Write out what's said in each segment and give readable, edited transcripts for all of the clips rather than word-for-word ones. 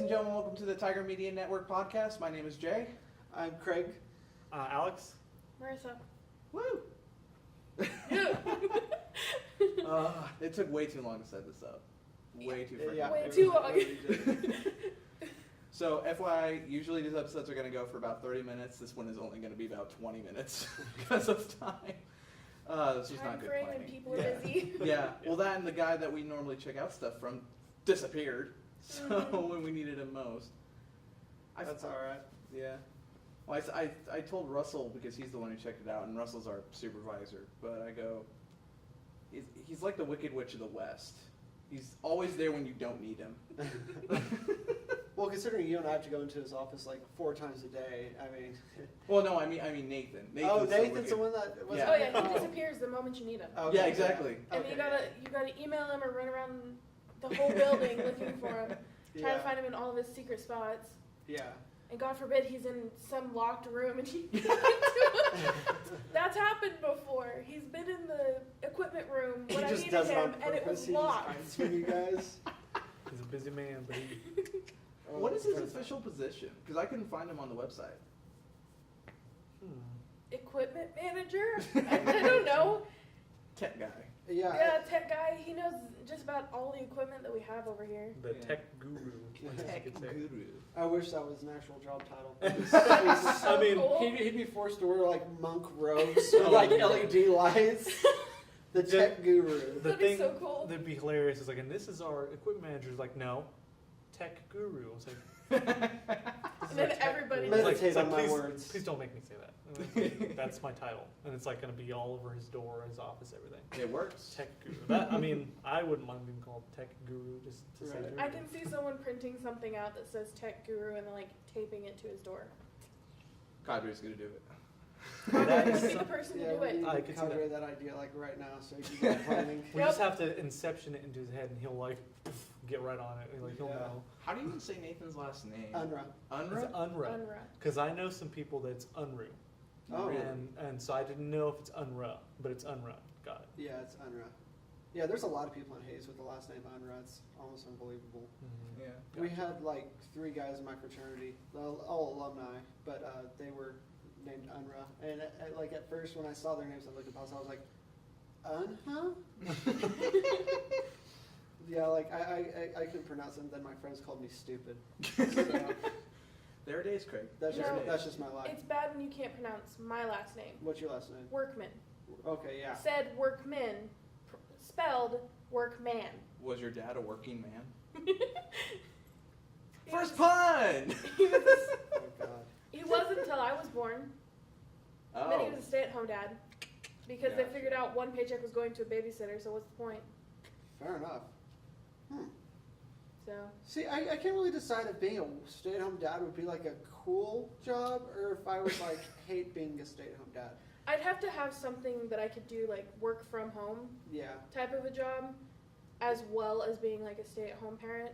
and gentlemen, welcome to the Tiger Media Network podcast. My name is Jay. I'm Kraig. Alex. Marissa. Woo! It took way too long to set this up. Way too freaking long. Way too long. So, FYI, usually these episodes are going to go for about 30 minutes. This one is only going to be about 20 minutes because of time. It's just not good frame planning. and people are busy. Yeah, well, that and the guy that we normally check out stuff from disappeared. So when we needed him most. That's all right. Yeah. Well, I told Russell because he's the one who checked it out, and Russell's our supervisor. But I go, he's like the Wicked Witch of the West. He's always there when you don't need him. Well, considering you and I have to go into his office like 4 times a day, I mean. Well, no, I mean Nathan. Nathan's the one that was. Yeah. Oh yeah, he disappears the moment you need him. Okay, Yeah, exactly. And Okay. you gotta email him or run around the whole building looking for him, trying to find him in all of his secret spots. Yeah. And God forbid he's in some locked room and you can't get to him. That's happened before. He's been in the equipment room when I just needed does it on him and it was purpose. He locked. just hides from you guys. He's a busy man, but he... What is his official position? Because I couldn't find him on the website. Equipment manager? I don't know. Tech guy. Yeah, tech guy. He knows just about all the equipment that we have over here. The Yeah. tech guru. Tech guru. I wish that was an actual job title. So I mean, cool. He'd be forced to wear like monk robes with like LED lights. The tech guru. The That'd be thing so cool. that'd be hilarious is like, and this is our equipment manager. Is like, no, tech guru. It's like, this is And then our tech everybody- guru. Meditate on my please, words. Please don't make me say that. Like, that's my title, and it's like gonna be all over his door, his office, everything. It works. Tech guru. That, I mean, I wouldn't mind being called tech guru just to say Right. guru. I can see someone printing something out that says tech guru and then like taping it to his door. Cadre's gonna do it. That Would is be the some- person Yeah, to do we it. need I to could see cadre that idea like right now so you can get planning. We Yep. just have to inception it into his head, and he'll like get right on it. Like he'll Yeah. know. How do you even say Nathan's last name? Unra. It's Unra? Unra. Unra. Because I know some people that's Unru. Oh. And so I didn't know if it's Unra, but it's Unra. Got it. Yeah, it's Unra. Yeah, there's a lot of people in Hayes with the last name Unra. It's almost unbelievable. Yeah. We had like 3 guys in my fraternity, all alumni, but they were named Unra. And like at first when I saw their names, I looked at Pals, I was like, Yeah, like I couldn't pronounce them. Then my friends called me stupid. So There it is, Kraig. that's No. just my life. It's bad when you can't pronounce my last name. What's your last name? Workman. Okay, yeah. Said workman, spelled workman. Was your dad a working man? First pun! He was, Oh God. he was until I was born. Then he Oh. was a stay-at-home dad. Because they Gotcha. figured out one paycheck was going to a babysitter, so what's the point? Fair enough. So, See, I can't really decide if being a stay-at-home dad would be like a cool job or if I would like hate being a stay-at-home dad. I'd have to have something that I could do, like work from home Yeah. type of a job, as well as being like a stay-at-home parent,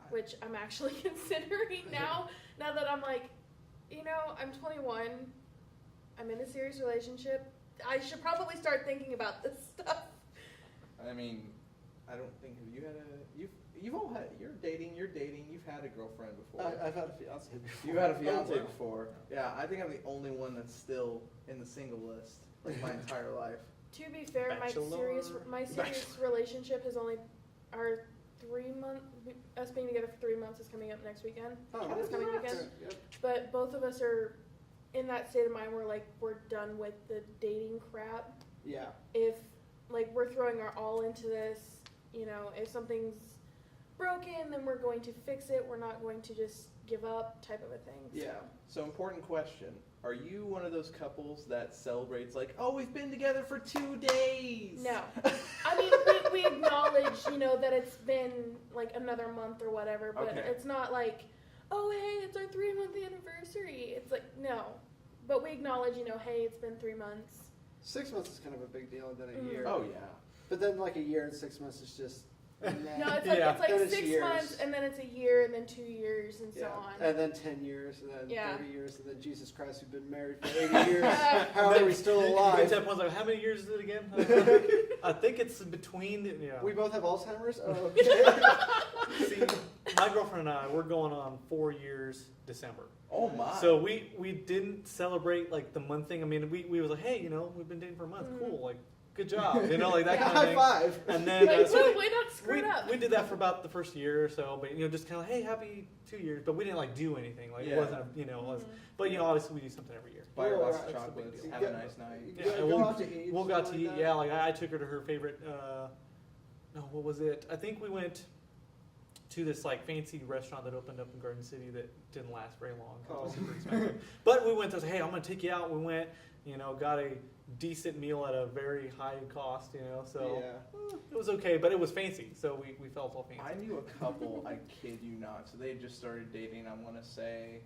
which I'm actually considering now that I'm like, you know, I'm 21, I'm in a serious relationship, I should probably start thinking about this stuff. I mean, I don't think you've all had, you're dating, you've had a girlfriend before. I've had a fiance before. You've had a fiance Oh, wow. before. Yeah, I think I'm the only one that's still in the single list, like my entire life. To be fair, my Bachelor. serious relationship has only, our 3 month, us being together for 3 months is coming up next weekend. Oh, This coming weekend. Yep. But both of us are in that state of mind where like we're done with the dating crap. Yeah. If like we're throwing our all into this, you know, if something's broken, then we're going to fix it. We're not going to just give up type of a thing. Yeah. So important question. Are you one of those couples that celebrates like, oh, we've been together for 2 days? No. I mean, we acknowledge, you know, that it's been like another month or whatever, but Okay. it's not like, oh, hey, it's our 3-month anniversary. It's like, no. But we acknowledge, you know, hey, it's been 3 months. 6 months is kind of a big deal than a Mhm. year. Oh, yeah. But then like a year and 6 months is just No, nah. it's like, Yeah. it's like Then it's 6 years. months, and then it's a year, and then 2 years, and so Yeah. on. And then 10 years, and then Yeah. 30 years, and then Jesus Christ, we've been married for 80 years. How are we still You get to alive? that point, like, how many years is it again? I think it's between. The, yeah. We both have Alzheimer's? Oh, okay. See, my girlfriend and I, we're going on 4 years December. Oh my. So we didn't celebrate like the month thing. I mean, we was like, hey, we've been dating for a month. Cool, like good job, like that kind of High thing. five. And then Like, so why not screw it up? we did that for about the first year or so, but just kind of hey, happy 2 years. But we didn't like do anything. Like Yeah. it wasn't but obviously we do something every year. Buy her a box Right. of chocolates. It's a big Have deal. a nice night. You Yeah, go out to eat. We'll got to something eat. like Yeah, that? like I took her to her favorite. No, what was it? I think we went to this like fancy restaurant that opened up in Garden City that didn't last very long. 'Cause it was super expensive. But we went to say, hey, I'm gonna take you out. We went, got a decent meal at a very high cost. So Yeah. it was okay, but it was fancy, so we felt all fancy. I knew a couple, I kid you not. So they had just started dating, I want to say,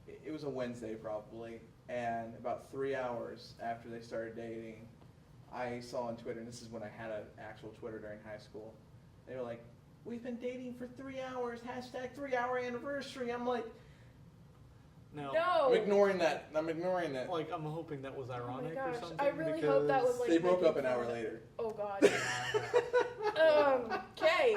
it was a Wednesday probably. And about 3 hours after they started dating, I saw on Twitter, and this is when I had an actual Twitter during high school, they were like, we've been dating for 3 hours, hashtag 3-hour anniversary. I'm like, No. I'm ignoring that. Like I'm hoping that was Oh my ironic gosh, or something. I really hope that was because- like. They broke making up an hour fun of- later. Oh god. Okay.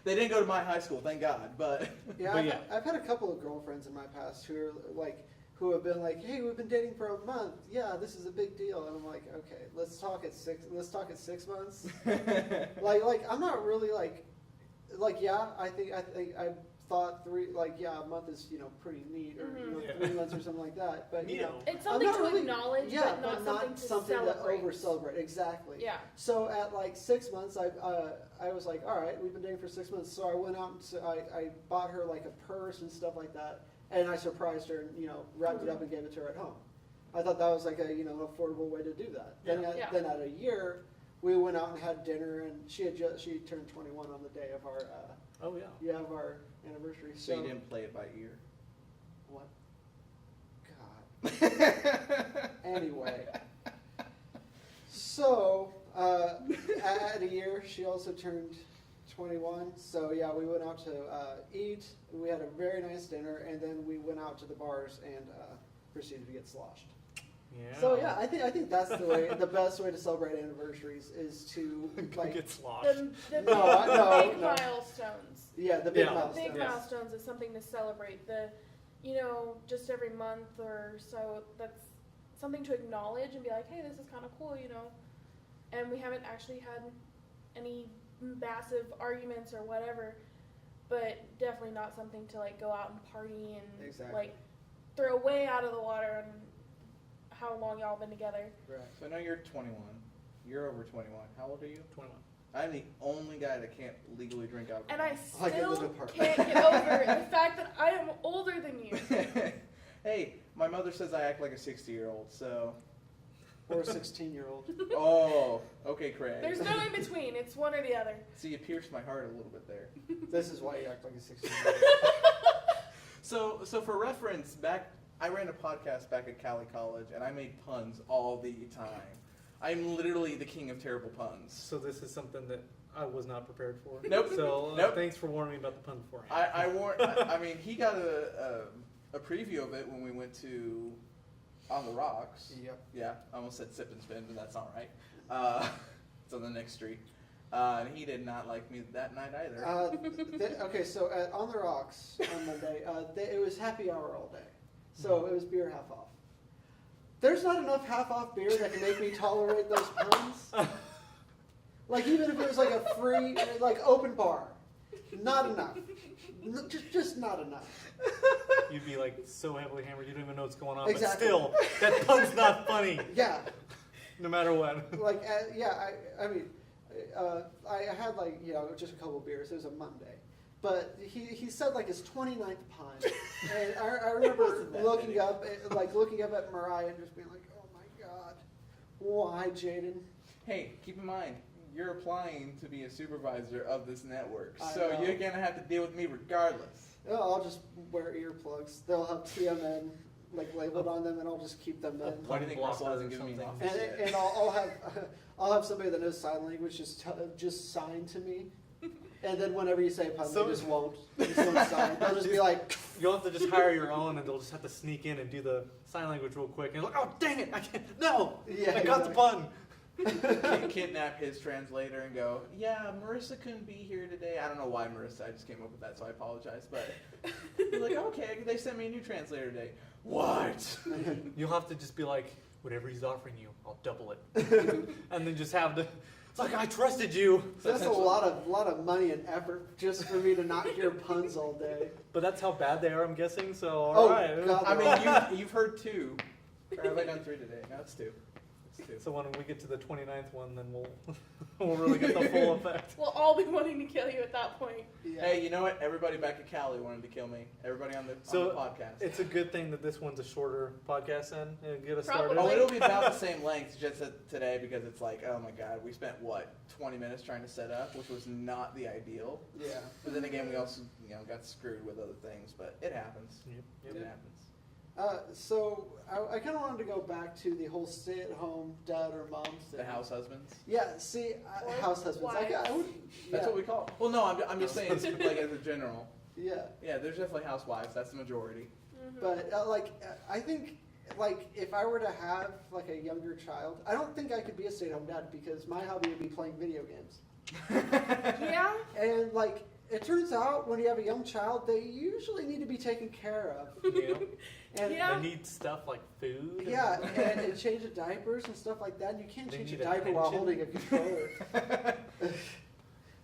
They didn't go to my high school, thank God, but Yeah, But I've had a couple of girlfriends in my past who are who have been like, hey, we've been dating for a month. Yeah, this is a big deal. And I'm like, okay, let's talk at 6 months. like I'm not really yeah, I think I thought a month is pretty neat, or Mhm. 3 months or something like that. But It's I'm something not to really- acknowledge, yeah, but not something to celebrate. over celebrate. Exactly. Yeah. So at 6 months, I was like, all right, we've been dating for 6 months. So I went out and I bought her like a purse and stuff like that, and I surprised her and wrapped it up and gave it to her at home. I thought that was like a affordable way to to that. Then Yeah. then at a year, we went out and had dinner, and she turned 21 on the day of our Oh yeah. of our anniversary. so you didn't play it by ear. What? God. Anyway, so at a year, she also turned 21. So yeah, we went out to eat. We had a very nice dinner, and then we went out to the bars and proceeded to get sloshed. Yeah. So yeah, I think that's the best way to celebrate anniversaries is to Go like get sloshed. The No, big no. milestones. the big Yeah. milestones. Big Yes. milestones is something to celebrate. Just every month or so, that's something to acknowledge and be like, hey, this is kind of cool, And we haven't actually had any massive arguments or whatever, but definitely not something to go out and party and Exactly. throw way out of the water on how long y'all been together. Right. So now you're 21. You're over 21. How old are you? 21. I'm the only guy that can't legally drink alcohol. And I Like in the still department. can't get over the fact that I am older than you. Hey, my mother says I act like a 60-year-old, so. Or a 16-year-old. Oh, okay, Kraig. There's no in between. It's one or the other. See, you pierced my heart a little bit there. This is why you act like a 16-year-old. So for reference, I ran a podcast back at Cali College, and I made puns all the time. I'm literally the king of terrible puns. So this is something that I was not prepared for. Nope. So Nope. thanks for warning me about the pun beforehand. I warned. I mean, he got a preview of it when we went to On the Rocks. Yep. Yeah, I almost said Sip and Spin, but that's all right. It's on the next street. And he did not like me that night either. Okay, so at On the Rocks on Monday, it was happy hour all day. So it was beer half off. There's not enough half off beer that can make me tolerate those puns. Even if it was a free, open bar. Not enough. Just not enough. You'd be so heavily hammered you don't even know what's going on. Exactly. But still, that pun's not funny, Yeah. no matter what. I mean, I had just a couple of beers. It was a Monday. But he said his 29th pun, and I remember Wasn't that looking many. up at Mariah and just being like, oh my God, why, Jaden? Hey, keep in mind, you're applying to be a supervisor of this network, I so know. you're gonna have to deal with me regardless. Oh, I'll just wear earplugs. They'll have TMN labeled on them, and I'll just keep them in. Why do you think Russell Blocker hasn't or given me an something. office And yet? I'll have somebody that knows sign language just sign to me, and then whenever you say a pun, So- they just won't sign. They'll just be like, You'll have to just hire your own, and they'll just have to sneak in and do the sign language real quick. And you're like, oh, dang it, I can't, no, Yeah, I got the exactly. pun. kidnap his translator and go, yeah, Marissa couldn't be here today. I don't know why Marissa, I just came up with that, so I apologize. But you're like, okay, they sent me a new translator today. What? You'll have to just be like, whatever he's offering you, I'll double it. And then just have to, it's like, I trusted you. That's a lot of money and effort just for me to not hear puns all day. But that's how bad they are, I'm guessing, so Oh, alright. God. I mean, you've heard 2. Or have I done 3 today? No, it's 2. It's 2. So when we get to the 29th one, then we'll really get the full effect. We'll all be wanting to kill you at that point. Yeah. Hey, you know what? Everybody back at Cali wanted to kill me. Everybody on the podcast. It's a good thing that this one's a shorter podcast then, and get us Probably. started. Oh, it'll be about the same length just today because it's like, oh my god, we spent 20 minutes trying to set up, which was not the ideal. Yeah. But then again, we also got screwed with other things, but it happens. Yep. It happens. So I kind of wanted to go back to the whole stay-at-home dad or mom thing. The house husbands. Yeah, see, Or house husbands. I wives. would, That's yeah. what we call it. Well, no, I'm just saying, like as a general. Yeah, Yeah, there's definitely housewives. That's the majority. Mhm. but I think if I were to have like a younger child, I don't think I could be a stay-at-home dad because my hobby would be playing video games. Yeah. And it turns out when you have a young child, they usually need to be taken care of. You know? And Yeah. They need stuff like food. yeah, and change the diapers and stuff like that. And you can't They change a need diaper while attention. holding a controller.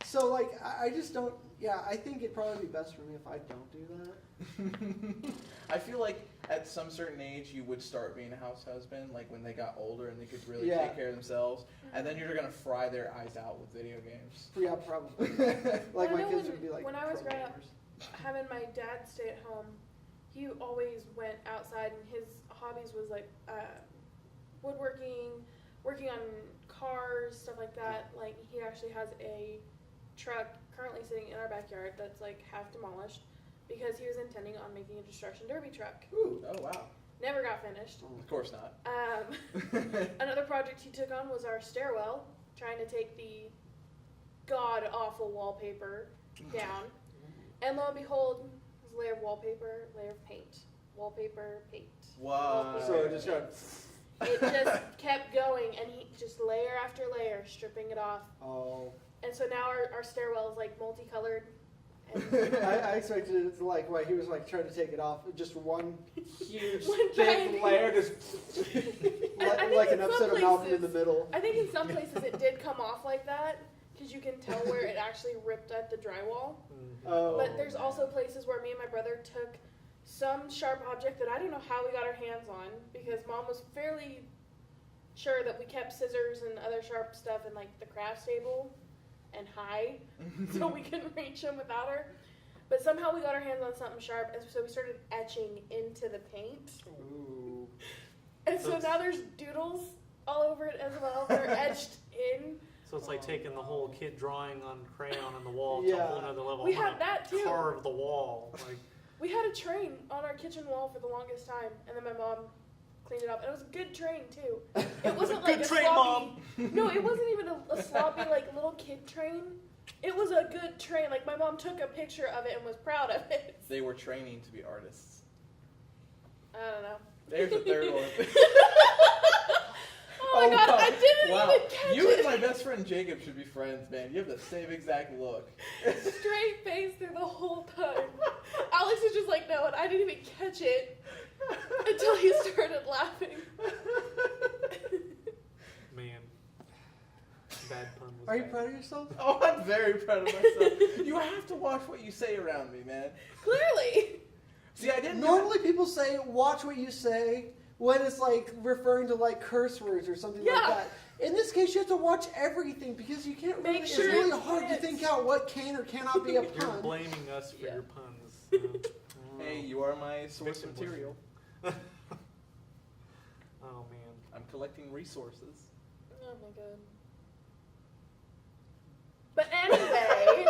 So I just don't. Yeah, I think it'd probably be best for me if I don't do that. I feel like at some certain age you would start being a house husband, like when they got older and they could really Yeah. take care of themselves, and then you're gonna fry their eyes out with video games. Yeah, probably. Like I my know kids when- would be like. when I was growing up, programmers. Having my dad stay at home, he always went outside, and his hobbies was like woodworking, working on cars, stuff like that. Like he actually has a truck currently sitting in our backyard that's like half demolished because he was intending on making a destruction derby truck. Ooh. Oh wow! Never got finished. Of course not. Another project he took on was our stairwell, trying to take the god awful wallpaper down. And lo and behold, it was a layer of wallpaper, layer of paint, wallpaper, paint. Wow. So it just got. It just kept going, and he just layer after layer, stripping it off. Oh. And so now our stairwell is like multicolored. And I expected it to he was trying to take it off, just one huge One thick giant- layer, just I think like in an some episode of Malcolm in the places- Middle. I think in some places it did come off like that, because you can tell where it actually ripped at the drywall. Mhm. Oh. But there's also places where me and my brother took some sharp object that I don't know how we got our hands on, because Mom was fairly sure that we kept scissors and other sharp stuff in the craft table and high, so we couldn't reach them without her. But somehow we got our hands on something sharp, and so we started etching into the paint. Ooh. And So so it's- now there's doodles all over it as well. They're etched in. So it's like taking the whole kid drawing on crayon on the wall to Yeah. a whole nother level. We I'm gonna had that too. Carve the wall. Like, We had a train on our kitchen wall for the longest time, and then my mom cleaned it up. And it was a good train too. It wasn't like Good a train, sloppy. No, it wasn't even a sloppy little kid train. It was a good train. Like my mom took a picture of it and was proud of it. They were training to be artists. I don't know. There's the third one. Oh my god, wow. I didn't Wow. even catch You it. and my best friend Jacob should be friends, man. You have the same exact look. Straight face through the whole time. Alex was just like, no, and I didn't even catch it until he started laughing. man. Bad pun was Are you bad. proud of yourself? Oh, I'm very proud of myself. You have to watch what you say around me, man. Clearly. See, I didn't. Normally people say, watch what you say, when it's referring to curse words or something like Yeah. that. In this case, you have to watch everything because you can't really, Make sure it's really it hard to fits. think out what can or cannot be a You're pun. blaming us for Yeah. your puns. Hey, you are my source Victim material. Oh man. I'm collecting resources. Oh my god. But anyway.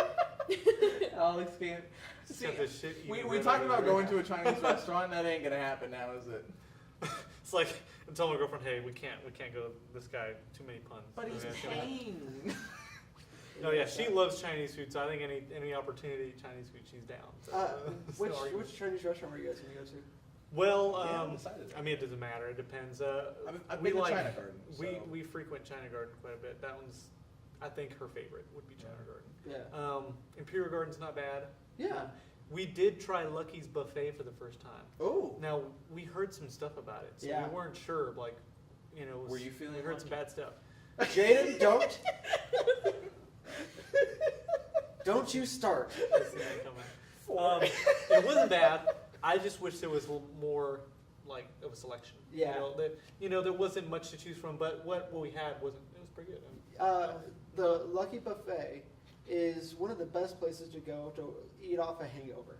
Alex can't. Just See, got this shit we eating talked right about over going there. to a Chinese restaurant. That ain't gonna happen now, is it? It's like I tell my girlfriend, hey, we can't go. This guy, too many puns. But he's Okay, it's gonna happen. paying. No, yeah, she loves Chinese food, so I think any opportunity Chinese food, she's down. So, Which no argument. Chinese restaurant were you guys going to go to? Well, Yeah, I haven't decided. I mean, it doesn't matter. It depends. I've we been to like China Garden. we frequent China Garden quite a bit. That one's, I think, her favorite would be China Garden. Yeah. Imperial Garden's not bad. Yeah. We did try Lucky's Buffet for the first time. Oh. Now we heard some stuff about it, so Yeah. we weren't sure. Like, Were you feeling We heard some lucky? bad stuff. Jaden, don't you start. I see that coming. It wasn't bad. I just wish there was a little more like of a selection. Yeah. There wasn't much to choose from, but what we had it was pretty good. The Lucky Buffet is one of the best places to go to eat off a hangover.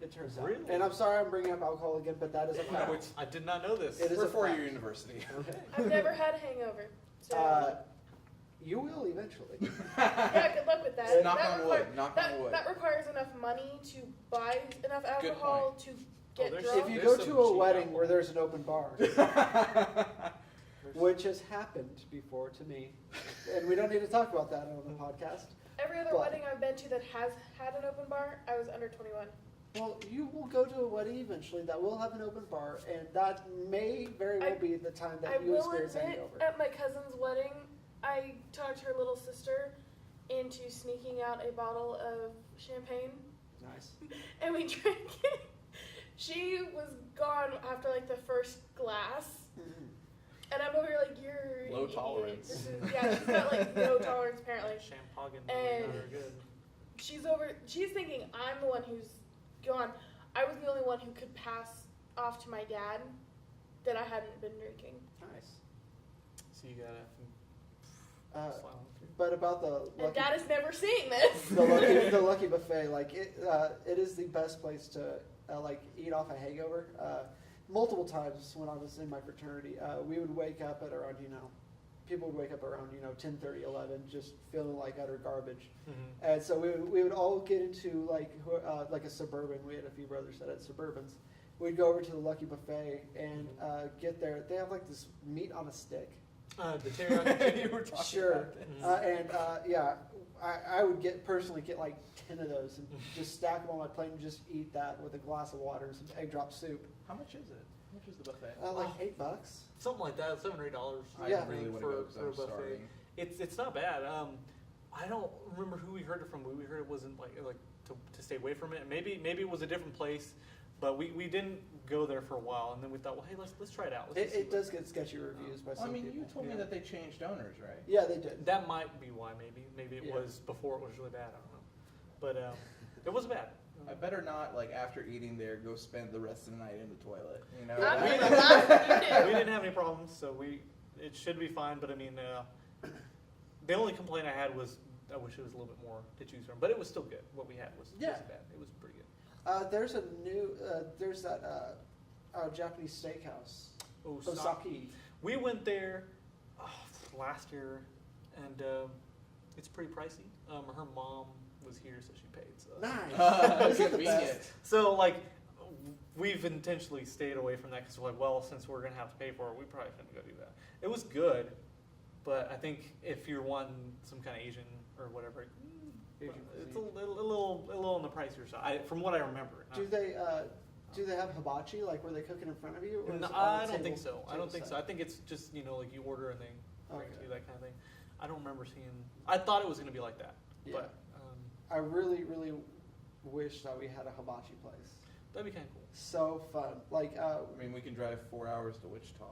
It turns out. Really? And I'm sorry I'm bringing up alcohol again, but that is a fact. I did not know this. It is For a a four-year fact. university. Okay. I've never had a hangover. So You will eventually. yeah, good luck with that. Knock that on wood. Knock on wood. That requires enough money to buy enough alcohol to get there's- drunk. If you There's go some to a cheap wedding alcohol. where there's an open bar, which has happened before to me, and we don't need to talk about that on the podcast. Every other but- wedding I've been to that has had an open bar, I was under 21. Well, you will go to a wedding eventually that will have an open bar, and that may very well be the time I that you will experience admit, hangover. at my cousin's wedding, I talked her little sister into sneaking out a bottle of champagne, Nice. and we drank it. She was gone after like the first glass, and I'm over here like, you're an Low idiot. tolerance. This is, yeah, she's got like no tolerance apparently. Champagne And- are good. She's thinking I'm the one who's gone. I was the only one who could pass off to my dad that I hadn't been drinking. Nice. So you gotta slide on through. But about the And lucky, Dad is never seeing this. the lucky buffet, like it is the best place to like eat off a hangover. Multiple times when I was in my fraternity, we would wake up at around people would wake up around 10:30, 11, just feeling like utter garbage. Mhm. And so we would all get into like a Suburban. We had a few brothers that had Suburbans. We'd go over to the Lucky Buffet and get there. They have like this meat on a stick. The teriyaki chicken. You were talking Sure. about this. Yeah, I would personally get like 10 of those and just stack them on my plate and just eat that with a glass of water and some egg drop soup. How much is it? How much is the buffet? Like Oh. $8. Something like that, $7 or $8. I yeah. really want to go because I'm starving. It's not bad. I don't remember who we heard it from. We heard it wasn't like to stay away from it. Maybe it was a different place, but we didn't go there for a while, and then we thought, well, hey, let's try it out. Let's just see It does get sketchy reviews by some people. You told me Yeah. that they changed owners, right? Yeah, they did. That might be why. Maybe it Yeah. was before it was really bad. I don't know, but it wasn't bad. I better not, like, after eating there, go spend the rest of the night in the toilet. You know? I'm we- the last thing you do. We didn't have any problems, so it should be fine. But I mean, the only complaint I had was I wish it was a little bit more to choose from, but it was still good. What we had wasn't bad. It was pretty good. There's there's that Japanese steakhouse. Osaki. We went there last year, and it's pretty pricey. Her mom was here, so she paid. So. Nice. Isn't that the Convenient. best? So like, we've intentionally stayed away from that because we're like, well, since we're gonna have to pay for it, we probably shouldn't go do that. It was good, but I think if you're wanting some kind of Asian or whatever, Asian it's cuisine. a little on the pricier side, from what I remember. Do they have hibachi, like where they cook it in front of you? Or is No, it on I the don't think table- so. I don't think so. table I think it's just like you order and they bring it to Okay. you, that kind of thing. I don't remember seeing. I thought it was gonna be like that, Yeah. but I really, really wish that we had a hibachi place. that'd be kind of cool. So fun. Like, I mean, we can drive 4 hours to Wichita.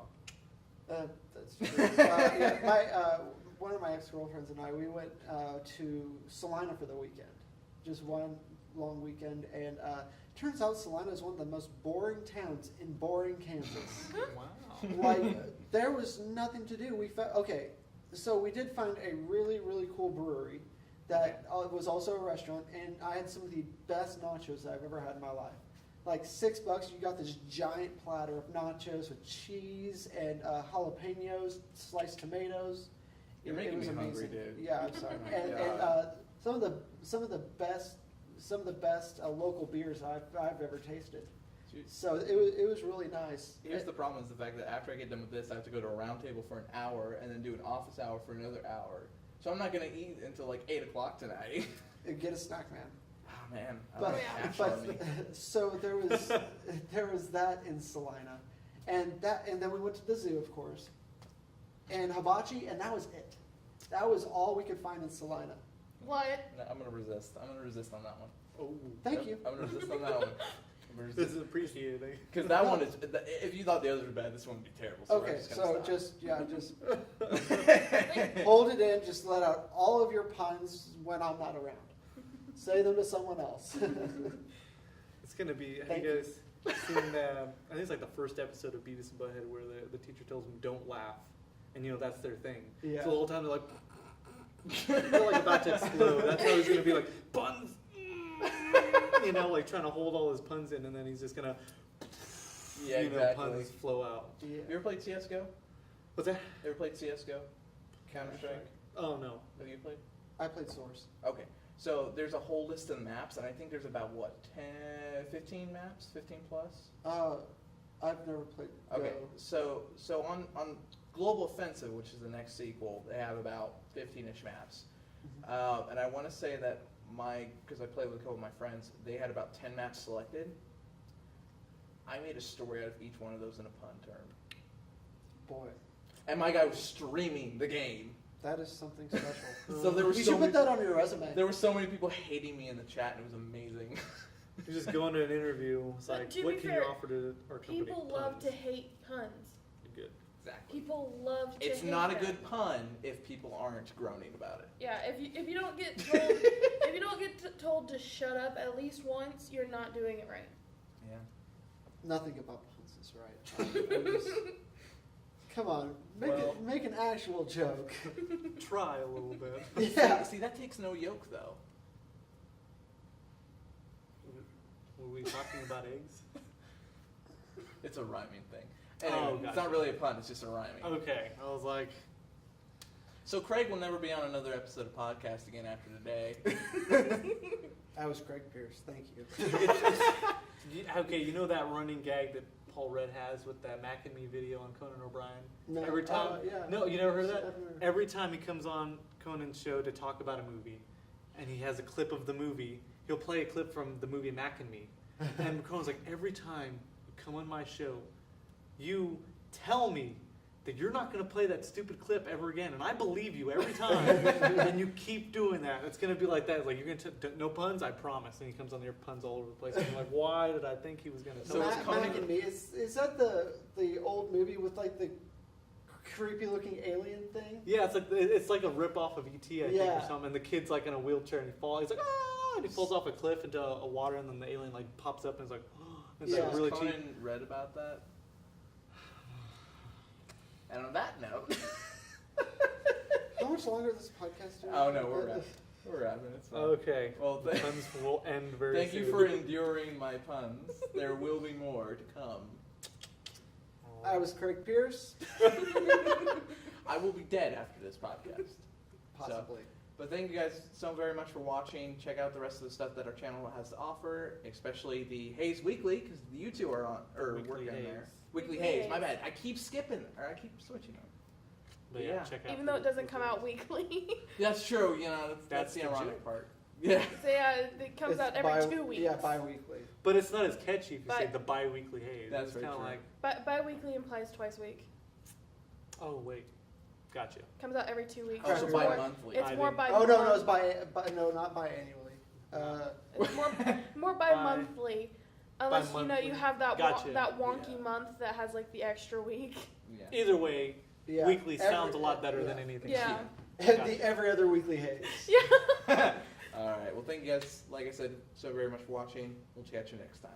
that's true. One of my ex-girlfriends and I, we went to Salina for the weekend. Just one long weekend. And turns out Salina is one of the most boring towns in boring Kansas. Wow. Like, there was nothing to do. So we did find a really, really cool brewery that was also a restaurant, and I had some of the best nachos that I've ever had in my life. Like $6, you got this giant platter of nachos with cheese and jalapenos, sliced tomatoes. You're It making was me hungry, amazing. dude. Yeah, I'm sorry. Oh my and God. some of the best local beers I've ever tasted. Dude, So it was really nice. Here's the problem: is the fact that after I get done with this, I have to go to a round table for an hour and then do an office hour for another hour. So I'm not gonna eat until like 8 o'clock tonight. Get a snack, man. Oh man. I But, like yeah. cash but on me. so there was that in Salina, and then we went to the zoo, of course, and hibachi, and that was it. That was all we could find in Salina. What? No, I'm gonna resist. I'm gonna resist on that one. Oh, Thank you. I'm gonna resist on that one. this is appreciated. Because that one is. If you thought the others were bad, this one would be terrible. So Okay, we're just so gonna just stop. hold it in. Just let out all of your puns when I'm not around. Say them to someone else. It's gonna be. Have Thank you guys seen? I think it's like the first episode of Beavis and Butthead where the teacher tells them don't laugh, and that's their thing. Yeah. So the whole time they're like, they're like about to explode. That's how he's gonna be like puns. Like trying to hold all his puns in, and then he's just gonna, Yeah, exactly. puns flow out. Yeah. You ever played CS:GO? What's that? Ever played CS:GO? Counter Strike. Oh no. Have you played? I played Source. Okay. So there's a whole list of maps, and I think there's about 15 maps, 15 plus. I've never played Go. Okay. So on Global Offensive, which is the next sequel, they have about 15ish maps, and I want to say that because I played with a couple of my friends, they had about 10 maps selected. I made a story out of each one of those in a pun term, Boy, and my guy was streaming the game. that is something special. So there were You so should many, put that on your resume. there were so many people hating me in the chat, and it was amazing. You just go into an interview. It's But like, to what be can fair, you offer to our company? People love Puns. to hate puns. You're good. Exactly. People love to It's hate not a them. good pun if people aren't groaning about it. Yeah, if you don't get told told to shut up at least once, you're not doing it right. Yeah. Nothing about puns is right. I'm just- come on, make an actual joke. Try a little bit. Yeah. See, that takes no yoke though. Were we talking about eggs? It's a rhyming thing. Anyway, it's gotcha. not really a pun, it's just a rhyming. Okay, I was like, So Kraig will never be on another episode of podcast again after today. I was Kraig Pierce. Thank you. okay, you know that running gag that Paul Rudd has with that Mac and Me video on Conan O'Brien? No, Every time, yeah. no, you never heard of that? I've never- Every time he comes on Conan's show to talk about a movie, and he has a clip of the movie, he'll play a clip from the movie Mac and Me. And Conan's like, every time you come on my show, you tell me that you're not going to play that stupid clip ever again, and I believe you every time, and you keep doing that. It's going to be like that. It's like, you're going to no puns, I promise. And he comes on there, puns all over the place. And I'm like, why did I think he was going to? So it's Mac and Me. Is that the old movie with like the creepy looking alien thing? Yeah, it's like a rip off of E.T. I think, or Yeah. something. And the kid's like in a wheelchair and he falls. He's like, ah, and he falls off a cliff into a water, and then the alien like pops up and is like, oh, it's Yeah. like really Has cheap. Conan read about that? And on that note, How much longer is this podcast doing? oh no, we're wrapping. We're wrapping. It's fine. Okay. Well, The puns will end very thank soon. you for enduring my puns. There will be more to come. I was Kraig Pierce. I will be dead after this podcast. Possibly. But thank you guys so very much for watching. Check out the rest of the stuff that our channel has to offer, especially the Hayes Weekly, because you two are on Weekly working Hayes. there. Weekly Weekly Hayes. Hayes. My bad. I keep skipping, or I keep switching them. But Yeah. check out Even the- though it doesn't come out weekly. That's true. You know, that's the the ironic joke. part. Yeah. So yeah, it comes It's out every 2 weeks. Yeah, bi-weekly. But it's not as catchy if you say But- the bi-weekly Hayes. That's it's very kind of true. like, But bi-weekly implies twice a week. oh wait, gotcha. Comes out every 2 weeks. Oh, so It's more- bi-monthly. It's I more didn't- bi. Oh no, it's no, not biannually. It's more bi-monthly. Unless you Bi-monthly. have that Gotcha. that wonky Yeah. month that has like the extra week. Yeah. Either way, Yeah. weekly sounds a lot better than yeah. anything. Yeah. And the every other weekly Hayes. All right. Well, thank you guys, like I said, so very much for watching. We'll catch you next time.